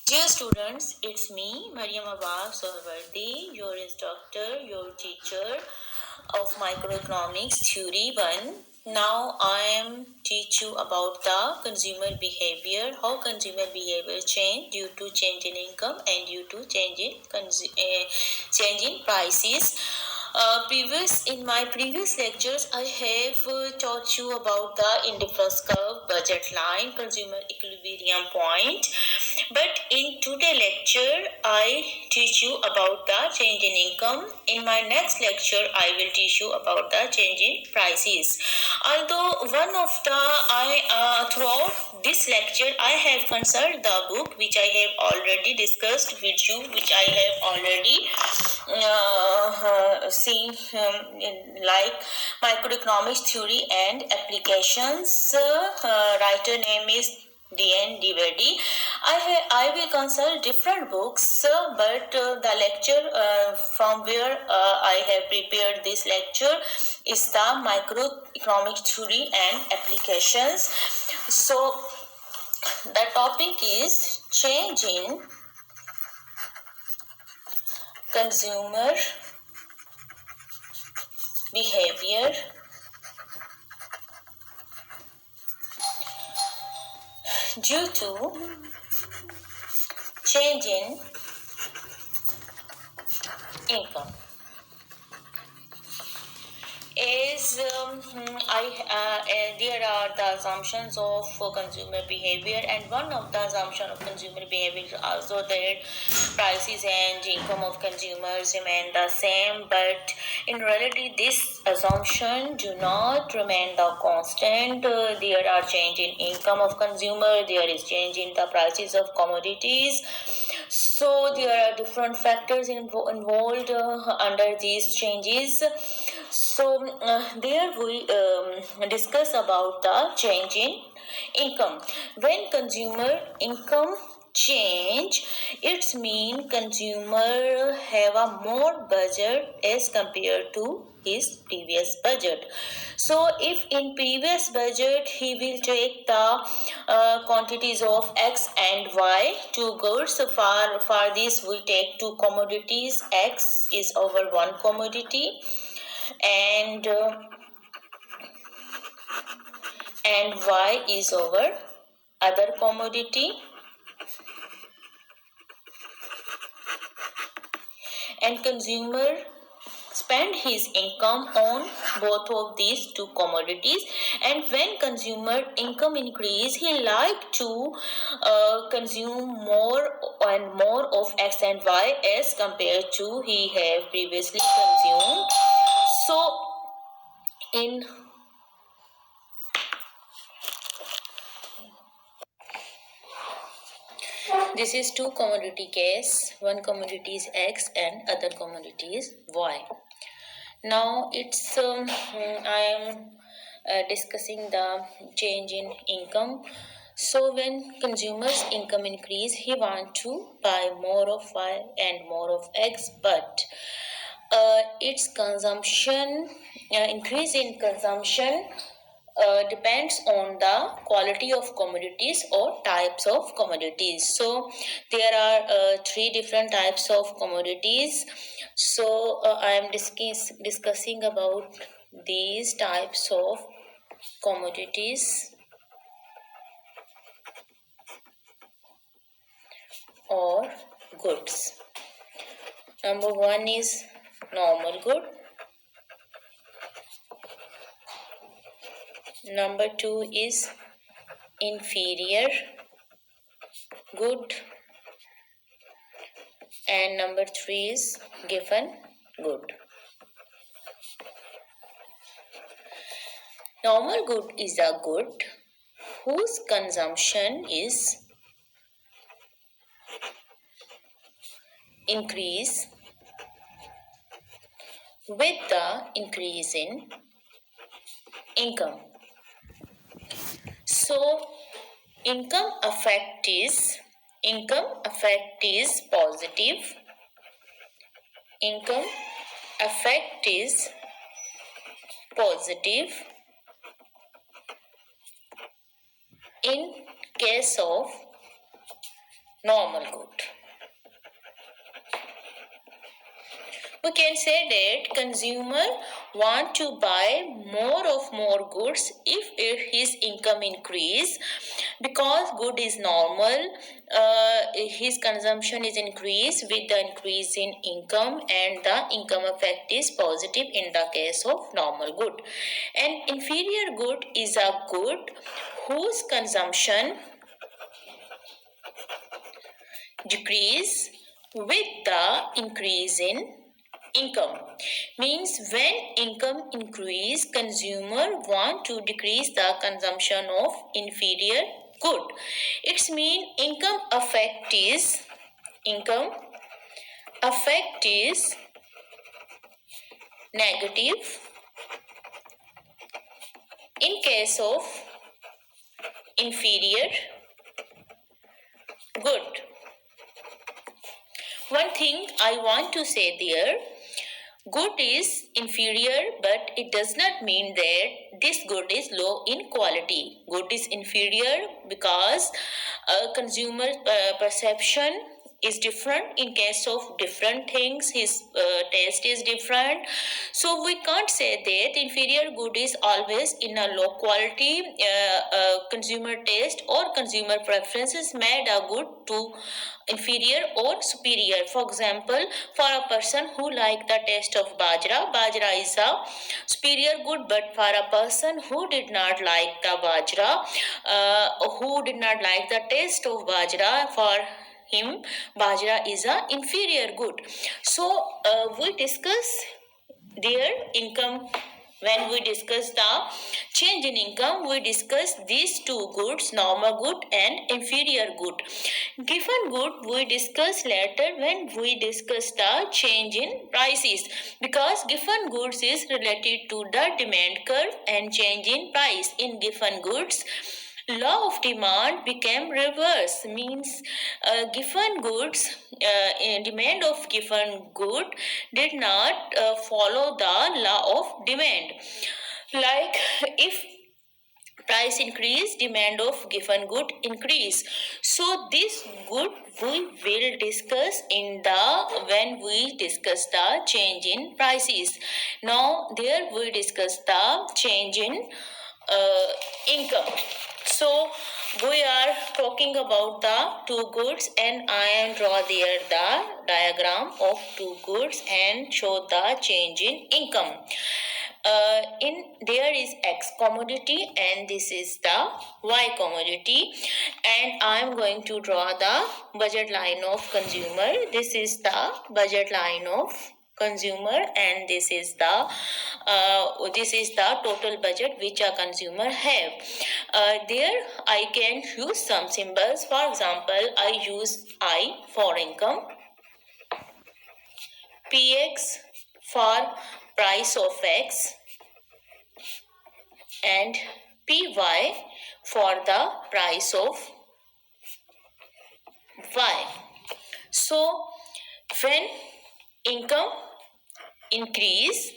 Dear students, it's me, Mariam Abbas Sohavardi, your instructor, your teacher of Microeconomics Theory 1. Now I am teach you about the consumer behavior, how consumer behavior change due to change in income and due to change in prices. In my previous lectures, I have taught you about the indifference curve, budget line, consumer equilibrium point. But in today's lecture, I teach you about the change in income. In my next lecture, I will teach you about the change in prices. Although one of the throughout this lecture, I have consulted the book which I have already discussed with you, which I have already seen like microeconomics theory and applications. Writer name is D.N. Dwivedi. I will consult different books, but the lecture from where I have prepared this lecture is the microeconomic theory and applications. So the topic is change in consumer behavior due to change in income. There are the assumptions of consumer behavior, and one of the assumption of consumer behavior is also that prices and income of consumers remain the same, but in reality this assumption do not remain the constant. There are change in income of consumer, there is change in the prices of commodities, so there are different factors involved under these changes. So there we discuss about the change in income. When consumer income change, it's mean consumer have a more budget as compared to his previous budget. So if in previous budget he will take the quantities of X and Y, two goods, so for this we take two commodities. X is over one commodity, and Y is over other commodity, and consumer spend his income on both of these two commodities, and when consumer income increase he like to consume more and more of X and Y as compared to he have previously consumed. So in this is two commodity case, one commodity is X and other commodity is Y. Now it's I am discussing the change in income. So when consumers income increase, he want to buy more of Y and more of X, but its consumption increase in consumption depends on the quality of commodities or types of commodities. So there are three different types of commodities. So I am discussing about these types of commodities or goods. Number one is normal good. Number two is inferior good, and number three is given good. Normal good is a good whose consumption is increase with the increase in income. So income effect is positive. Income effect is positive in case of normal good. We can say that consumer want to buy more goods if his income increase, because good is normal. His consumption is increased with the increase in income, and the income effect is positive in the case of normal good. An inferior good is a good whose consumption decrease with the increase in income. Means when income increase, consumer want to decrease the consumption of inferior good. It's mean income effect is negative in case of inferior good. One thing I want to say there, good is inferior, but it does not mean that this good is low in quality. Good is inferior because consumer perception is different in case of different things. His taste is different. So we can't say that inferior good is always in a low quality. Consumer taste or consumer preferences made a good to inferior or superior. For example, for a person who like the taste of bajra is a superior good, but for a person who did not like the who did not like the taste of bajra, for him bajra is a inferior good. So we discuss their income. When we discuss the change in income, we discuss these two goods, normal good and inferior good. Given good we discuss later when we discuss the change in prices, because given goods is related to the demand curve and change in price. In given goods, law of demand became reverse. Means given goods, in demand of given good did not follow the law of demand. Like if price increase, demand of given good increase. So this good we will discuss in the when we discuss the change in prices. Now there we discuss the change in income. So we are talking about the two goods, and I am draw there the diagram of two goods and show the change in income. In there is X commodity and this is the Y commodity, and I am going to draw the budget line of consumer. This is the budget line of consumer, and this is the total budget which a consumer have. There I can use some symbols. For example, I use I for income, PX for price of X, and PY for the price of Y. So when income increase,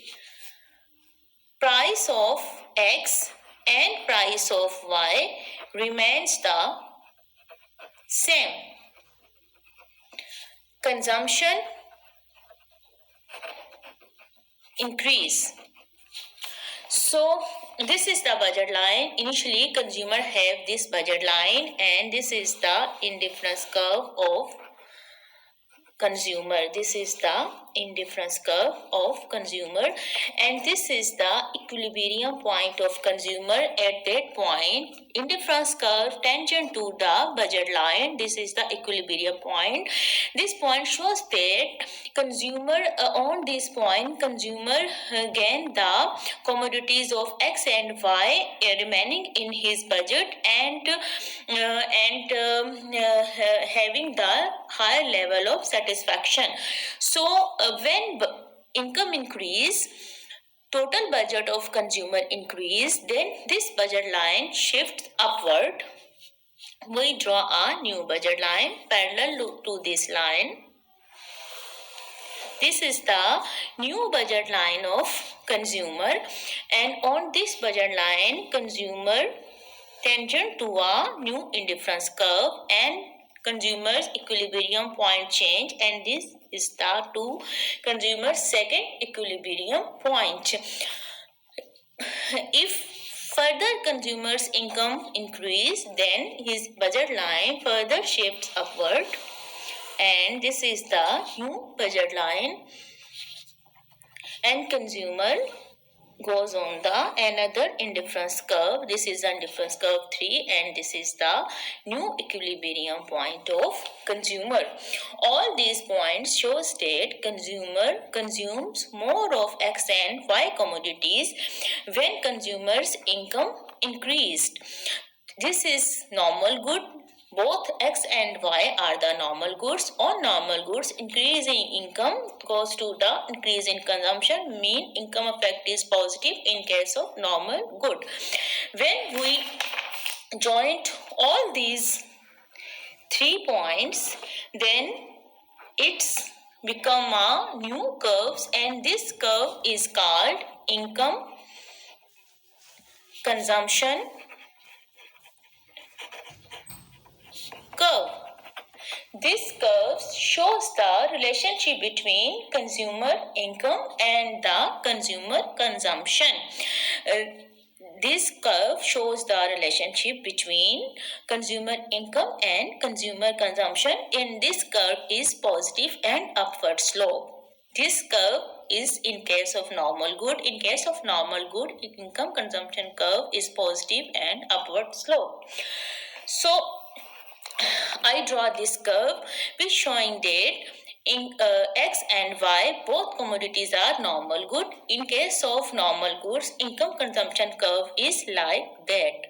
price of X and price of Y remains the same. Consumption increase. So this is the budget line. Initially consumer have this budget line, and this is the indifference curve of consumer. This is the indifference curve of consumer, and this is the equilibrium point of consumer. At that point, indifference curve tangent to the budget line. This is the equilibrium point. This point shows that consumer on this point consumer gain the commodities of X and Y remaining in his budget, and having the higher level of satisfaction. So when income increase, total budget of consumer increase, then this budget line shifts upward. We draw a new budget line parallel to this line. This is the new budget line of consumer, and on this budget line consumer tangent to a new indifference curve, and consumer's equilibrium point change, and this is the to consumer's second equilibrium point. If further consumer's income increase, then his budget line further shifts upward, and this is the new budget line, and consumer goes on the another indifference curve. This is indifference curve 3, and this is the new equilibrium point of consumer. All these points show that consumer consumes more of X and Y commodities when consumers income increased. This is normal good. Both X and Y are the normal goods. On normal goods, increase in income goes to the increase in consumption, mean income effect is positive in case of normal good. When we joint all these 3 points, then it's become a new curves, and this curve is called income consumption curve. This curve shows the relationship between consumer income and the consumer consumption. This curve shows the relationship between consumer income and consumer consumption. In this curve is positive and upward slope. This curve is in case of normal good. In case of normal good, income consumption curve is positive and upward slope. So I draw this curve which showing that in X and Y both commodities are normal good. In case of normal goods, income consumption curve is like that.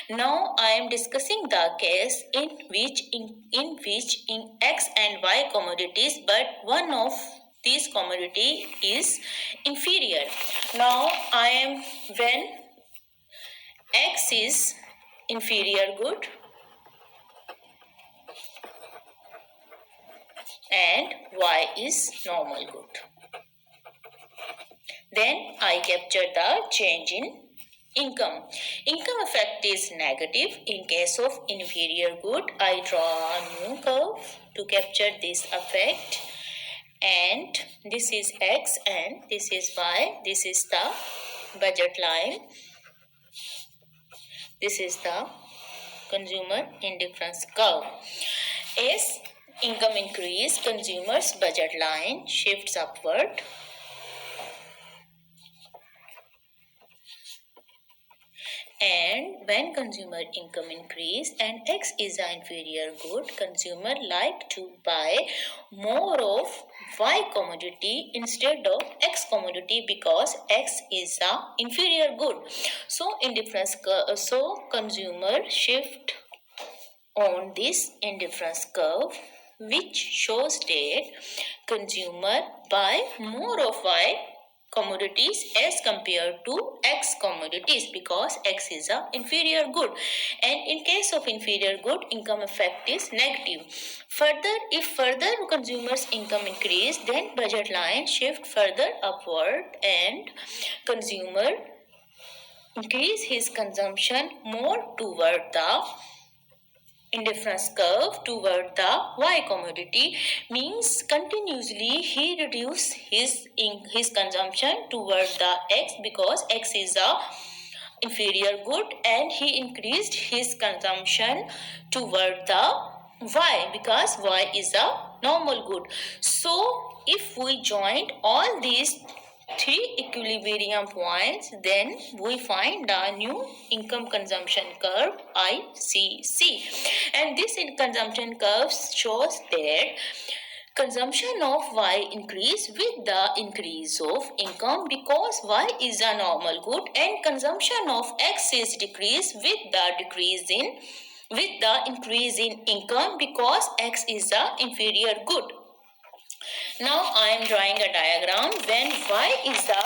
Now I am discussing the case in which X and Y commodities, but one of these commodity is inferior. Now I am when X is inferior good and Y is normal good. Then I capture the change in income. Income effect is negative. In case of inferior good, I draw a new curve to capture this effect. And this is X and this is Y. This is the budget line. This is the consumer indifference curve. As income increase, consumer's budget line shifts upward. And when consumer income increase and X is an inferior good, consumer like to buy more of Y commodity instead of X commodity because X is an inferior good. So indifference curve, so consumer shift on this indifference curve, which shows that consumer buy more of Y commodities as compared to X commodities because X is a inferior good, and in case of inferior good, income effect is negative. If further consumers income increase, then budget line shift further upward and consumer increase his consumption more toward the indifference curve toward the Y commodity, means continuously he reduce his consumption toward the X because X is a inferior good, and he increased his consumption toward the Y because Y is a normal good. So if we join all these 3 equilibrium points, then we find the new income consumption curve ICC, and this consumption curve shows that consumption of Y increase with the increase of income because Y is a normal good, and consumption of X is decrease with the increase in income because X is a inferior good. Now I am drawing a diagram when Y is a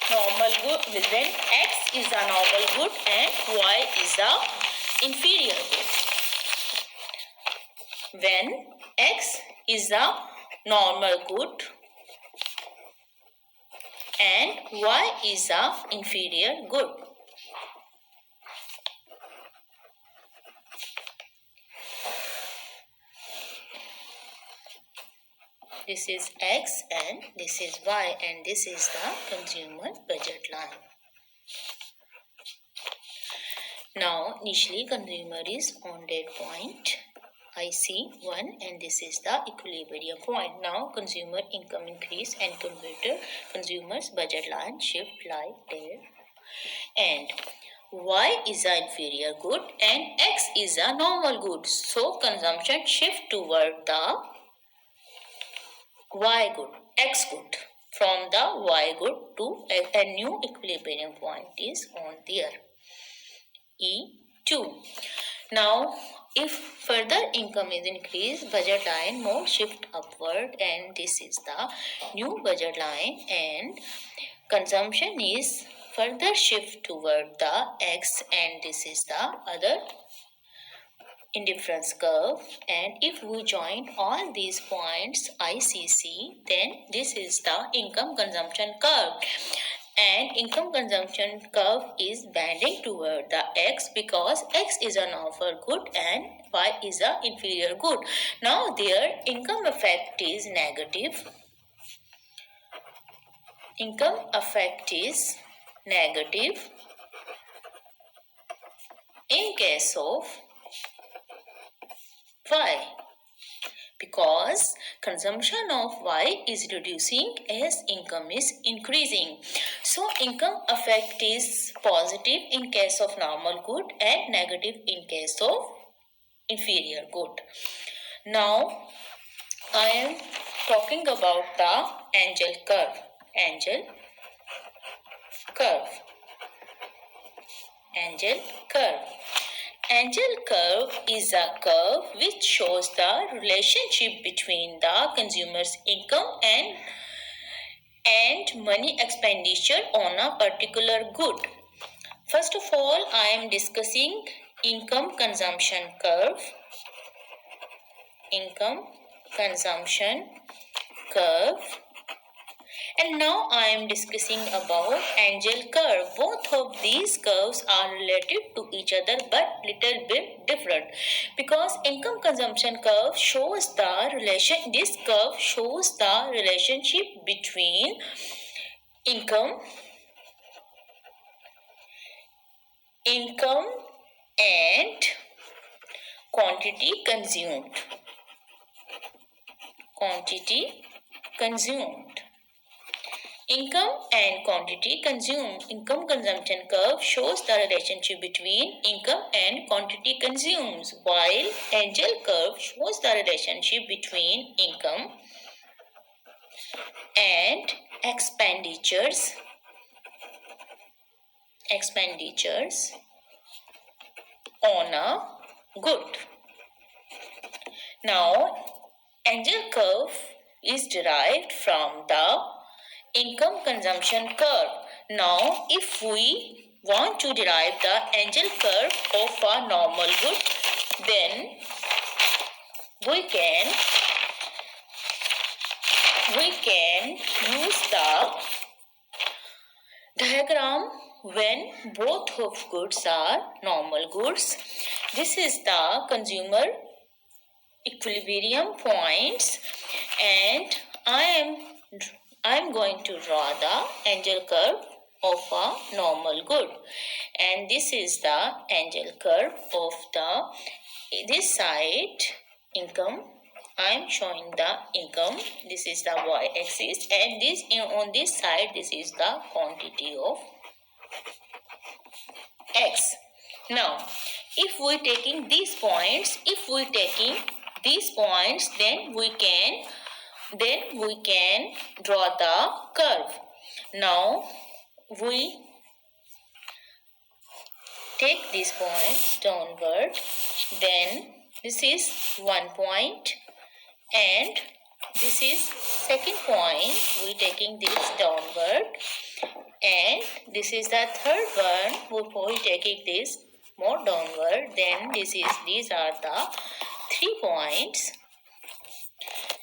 normal good, when X is a normal good and Y is a inferior good. When X is a normal good and Y is a inferior good. This is X and this is Y, and this is the consumer budget line. Now initially consumer is on that point IC1, and this is the equilibrium point. Now consumer income increase and consumer's budget line shift like there, and Y is an inferior good and X is a normal good. So consumption shift toward the Y good, X good. From the Y good to a new equilibrium point is on there. E2. Now, if further income is increased, budget line more shift upward, and this is the new budget line, and consumption is further shift toward the X, and this is the other indifference curve. And if we join all these points ICC, then this is the income consumption curve, and income consumption curve is bending toward the X because X is an offer good and Y is an inferior good. Now their income effect is negative. Income effect is negative in case of Y, because consumption of Y is reducing as income is increasing. So income effect is positive in case of normal good and negative in case of inferior good. Now I am talking about the angel curve. Angel curve. Angel curve. Angel curve is a curve which shows the relationship between the consumer's income and money expenditure on a particular good. First of all, I am discussing income consumption curve. Income consumption curve. And now I am discussing about angel curve. Both of these curves are related to each other but little bit different, because income consumption curve shows the relation. This curve shows the relationship between income and quantity consumed. Quantity consumed. Income and quantity consumed. Income consumption curve shows the relationship between income and quantity consumed, while angel curve shows the relationship between income and expenditures on a good. Now, angel curve is derived from the income consumption curve. Now, if we want to derive the angel curve of a normal good, then we can use the diagram when both of goods are normal goods. This is the consumer equilibrium points, and I am going to draw the angel curve of a normal good, and this is the angel curve of this side income. I am showing the income. This is the y-axis, and on this side this is the quantity of X. Now, if we taking these points, then we can draw the curve. Now, we take this point downward, then this is one point, and this is second point. We taking this downward, and this is the third one. We taking this more downward. Then these are the 3 points,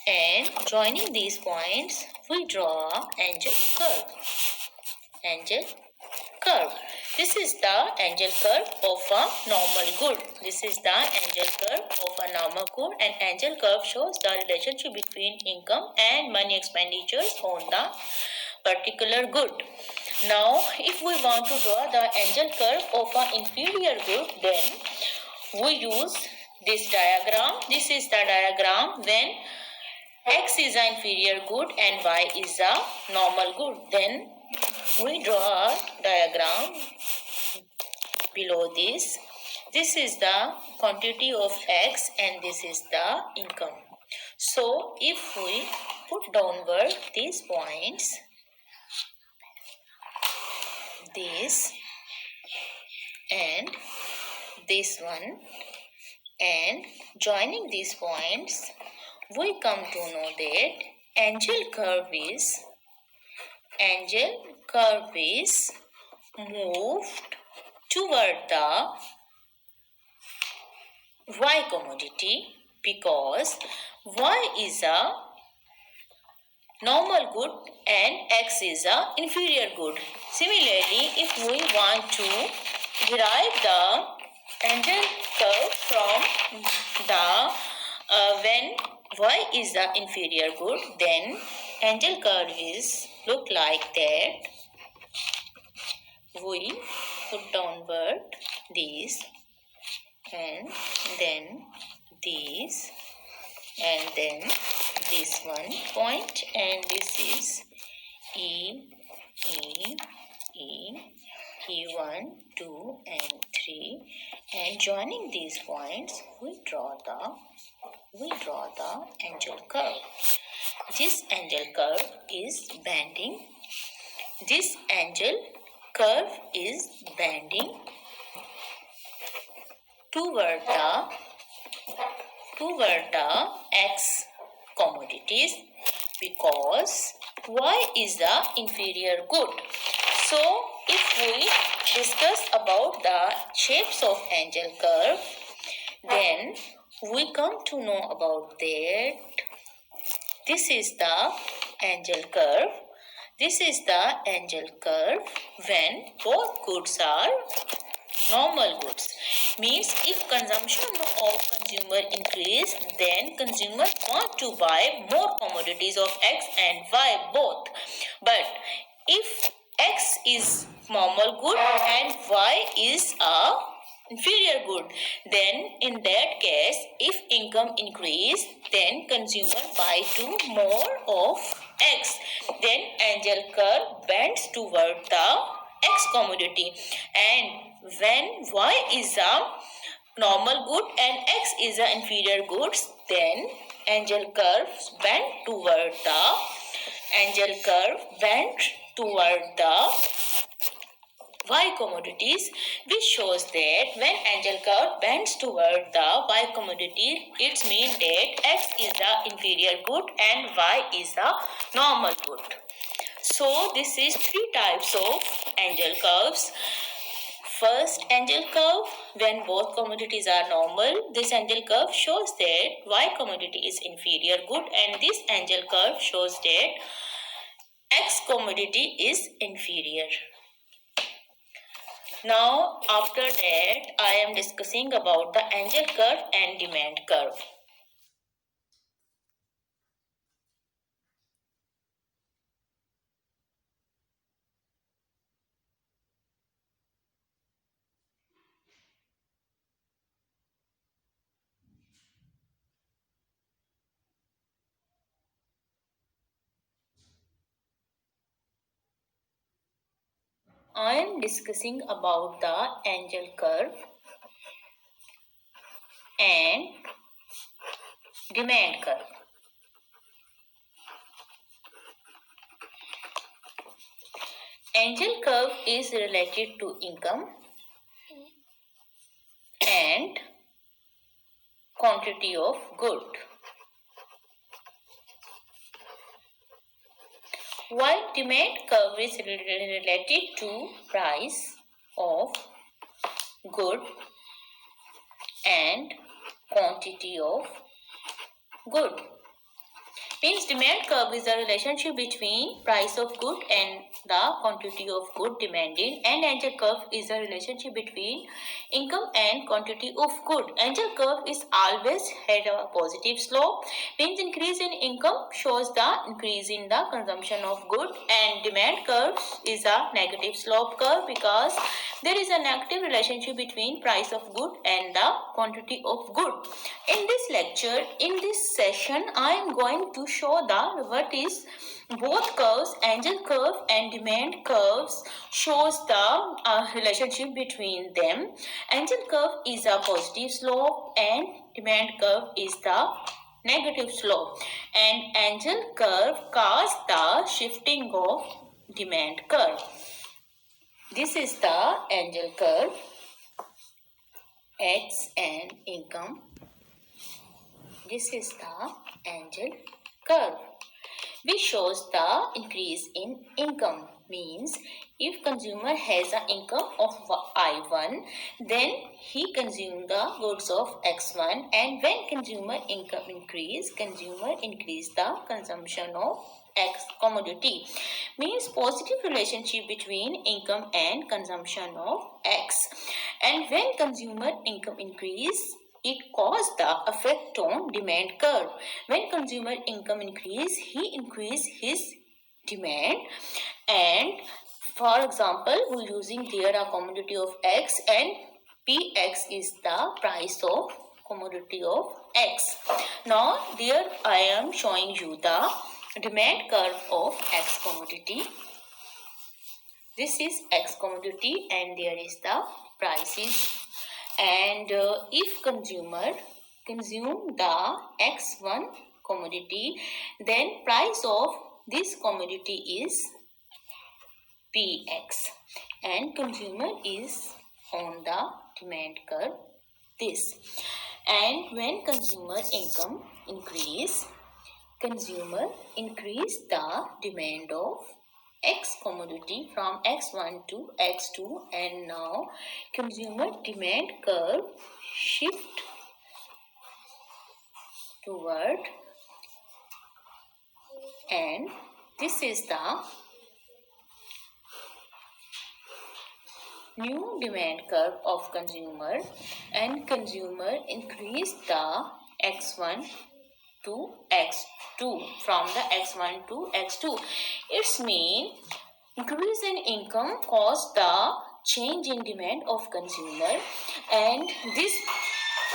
and joining these points we draw angel curve. This is the angel curve of a normal good. This is the angel curve of a normal good, and angel curve shows the relationship between income and money expenditures on the particular good. Now, if we want to draw the angel curve of an inferior good, then we use this diagram. This is the diagram when x is an inferior good and y is a normal good. Then we draw a diagram below this. This is the quantity of x and this is the income. So if we put downward these points, this and this one, and joining these points, we come to know that angel curve is moved toward the y commodity because y is a normal good and x is a inferior good. Similarly, if we want to derive the angel curve from the when y is the inferior good, then angel curve is look like that. We put downward these and then these and then this one point, and this is E, E1, 2 and 3, and joining these points we draw the angel curve. This angel curve is bending. This angel curve is bending toward the x commodities because y is the inferior good. So if we discuss about the shapes of angel curve, then we come to know about that. This is the angel curve. This is the angel curve when both goods are normal goods. Means if consumption of consumer increase, then consumer want to buy more commodities of x and y both. But if x is normal good and y is a inferior good, then in that case, if income increase, then consumer buy to more of x. Then angel curve bends toward the x commodity, and when y is a normal good and x is a inferior goods, then angel curve bend toward the y commodities, which shows that when angel curve bends toward the y commodity, it means that x is the inferior good and y is the normal good. So this is three types of angel curves. First angel curve, when both commodities are normal, this angel curve shows that y commodity is inferior good, and this angel curve shows that x commodity is inferior. Now after that, I am discussing about the angel curve and demand curve. I am discussing about the angel curve and demand curve. Angel curve is related to income and quantity of good, while demand curve is related to price of good and quantity of good. Means demand curve is the relationship between price of good and the quantity of good demanded, and angel curve is a relationship between income and quantity of good. Angel curve is always had a positive slope, means increase in income shows the increase in the consumption of good, and demand curve is a negative slope curve because there is a negative relationship between price of good and the quantity of good. In this lecture, in this session, I am going to show the what is both curves, angel curve and demand curves, shows the relationship between them. Angel curve is a positive slope and demand curve is the negative slope, and angel curve causes the shifting of demand curve. This is the angel curve, X and income. This is the angel curve, which shows the increase in income. Means if consumer has an income of I1, then he consume the goods of X1, and when consumer income increase, consumer increase the consumption of X commodity. Means positive relationship between income and consumption of X, and when consumer income increase, it causes the effect on demand curve. When consumer income increase, he increase his demand, and for example, we're using there a commodity of X, and Px is the price of commodity of X. Now there I am showing you the demand curve of X commodity. This is X commodity and there is the prices, and if consumer consume the X1 commodity, then price of this commodity is Px, and consumer is on the demand curve this. And when consumer income increase, consumer increase the demand of X commodity from X1 to X2, and now consumer demand curve shift toward, and this is the new demand curve of consumer, and consumer increase the X1 to X2, from the X1 to X2. It's mean increase in income cause the change in demand of consumer, and this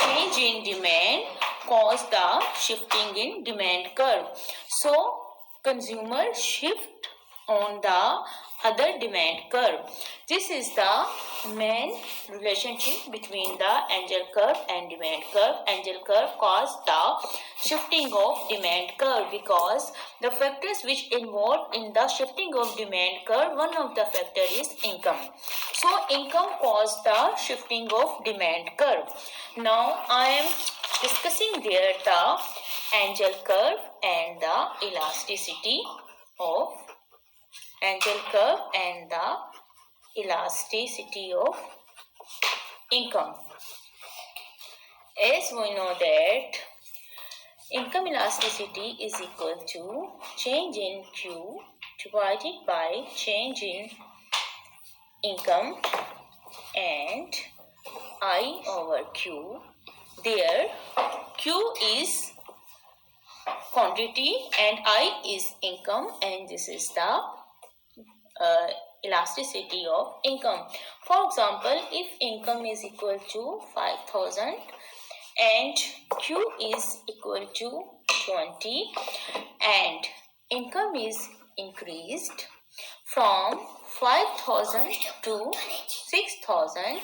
change in demand cause the shifting in demand curve. So consumer shift on the other demand curve. This is the main relationship between the angel curve and demand curve. Angel curve cause the shifting of demand curve because the factors which involved in the shifting of demand curve, one of the factor is income. So income cause the shifting of demand curve. Now I am discussing there the angel curve and the elasticity of angel curve and the elasticity of income. As we know that income elasticity is equal to change in Q divided by change in income and I over Q. There Q is quantity and I is income, and this is the elasticity of income. For example, if income is equal to 5,000 and Q is equal to 20 and income is increased from 5,000 to 6,000,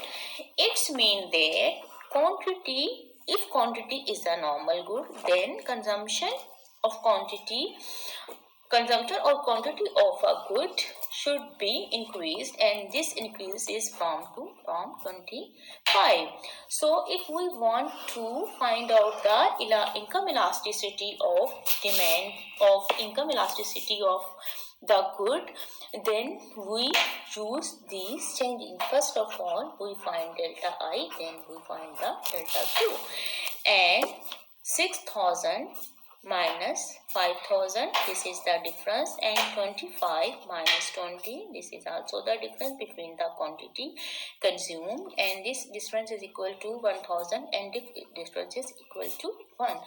it's mean that quantity, if quantity is a normal good, then consumption or quantity of a good should be increased, and this increase is from 25. So if we want to find out the income elasticity of demand of income elasticity of the good, then we use these changing. First of all, we find delta I, then we find the delta Q, and 6,000 minus 5,000, this is the difference, and 25 minus 20, this is also the difference between the quantity consumed, and this difference is equal to 1,000 and difference is equal to 1,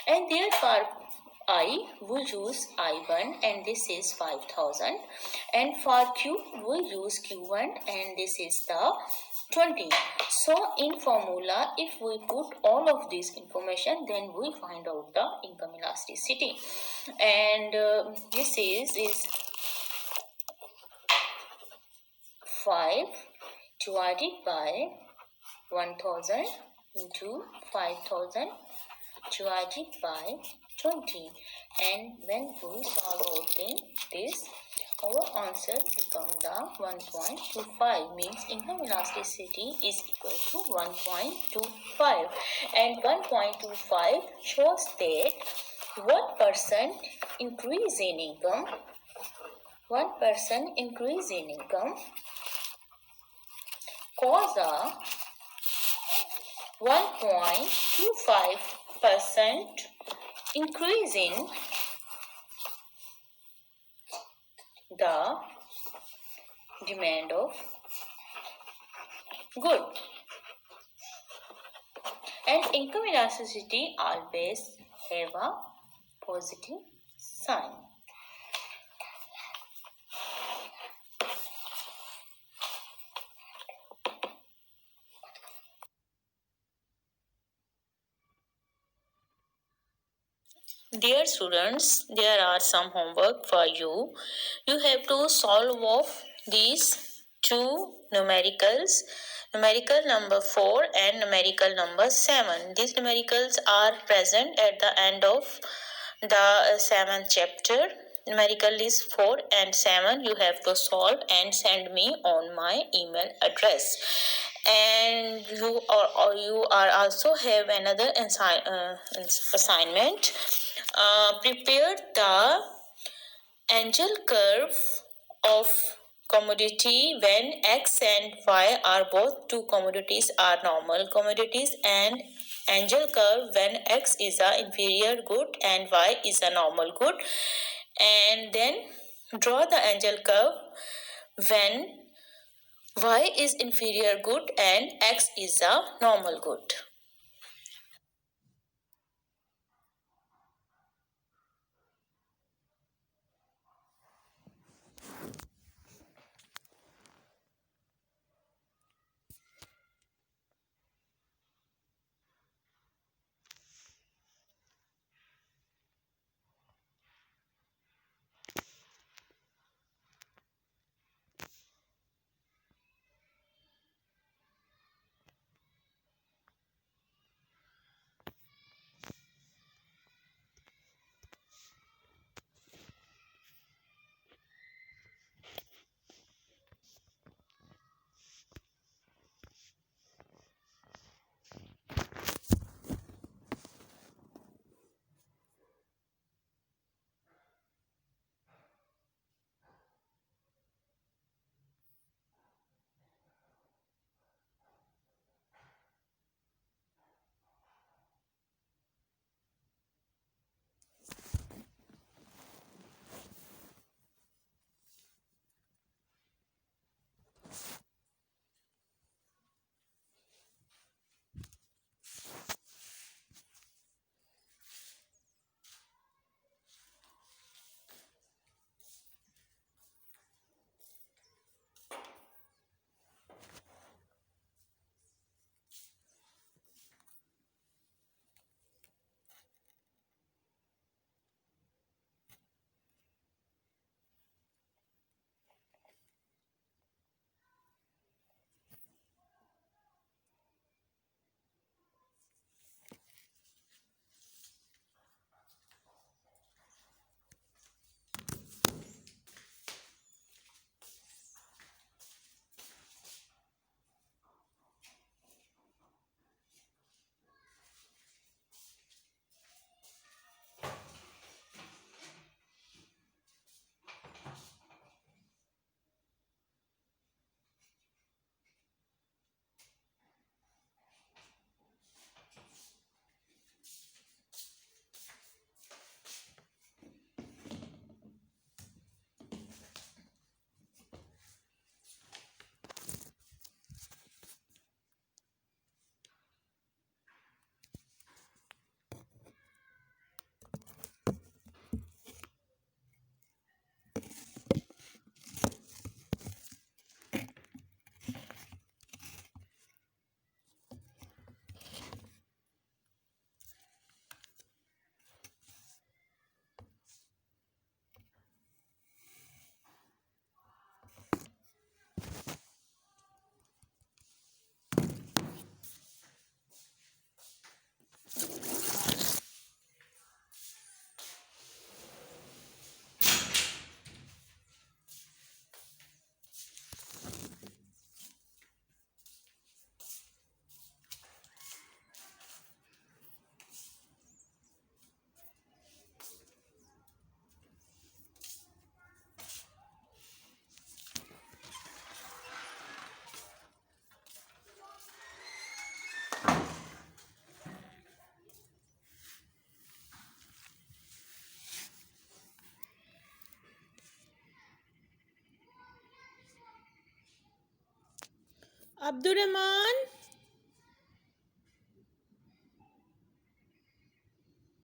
and therefore I will use I1 and this is 5,000, and for Q we use Q1 and this is the 20. So in formula, if we put all of this information, then we find out the income elasticity, and this is 5 divided by 1,000 into 5,000 divided by 20, and when we solve out this, our answer become the 1.25, means income elasticity is equal to 1.25, and 1.25 shows that 1% increase in income, 1% increase in income cause a 1.25% increase in the demand of good, and income elasticity always have a positive sign. Dear students, there are some homework for you. You have to solve of these two numericals, numerical number 4 and numerical number 7. These numericals are present at the end of the 7th chapter. Numerical is 4 and 7. You have to solve and send me on my email address. And you are also have another assignment. Prepare the angel curve of commodity when x and y are both two commodities are normal commodities, and angel curve when x is a inferior good and y is a normal good, and then draw the angel curve when y is inferior good and x is a normal good. Abdurrahman.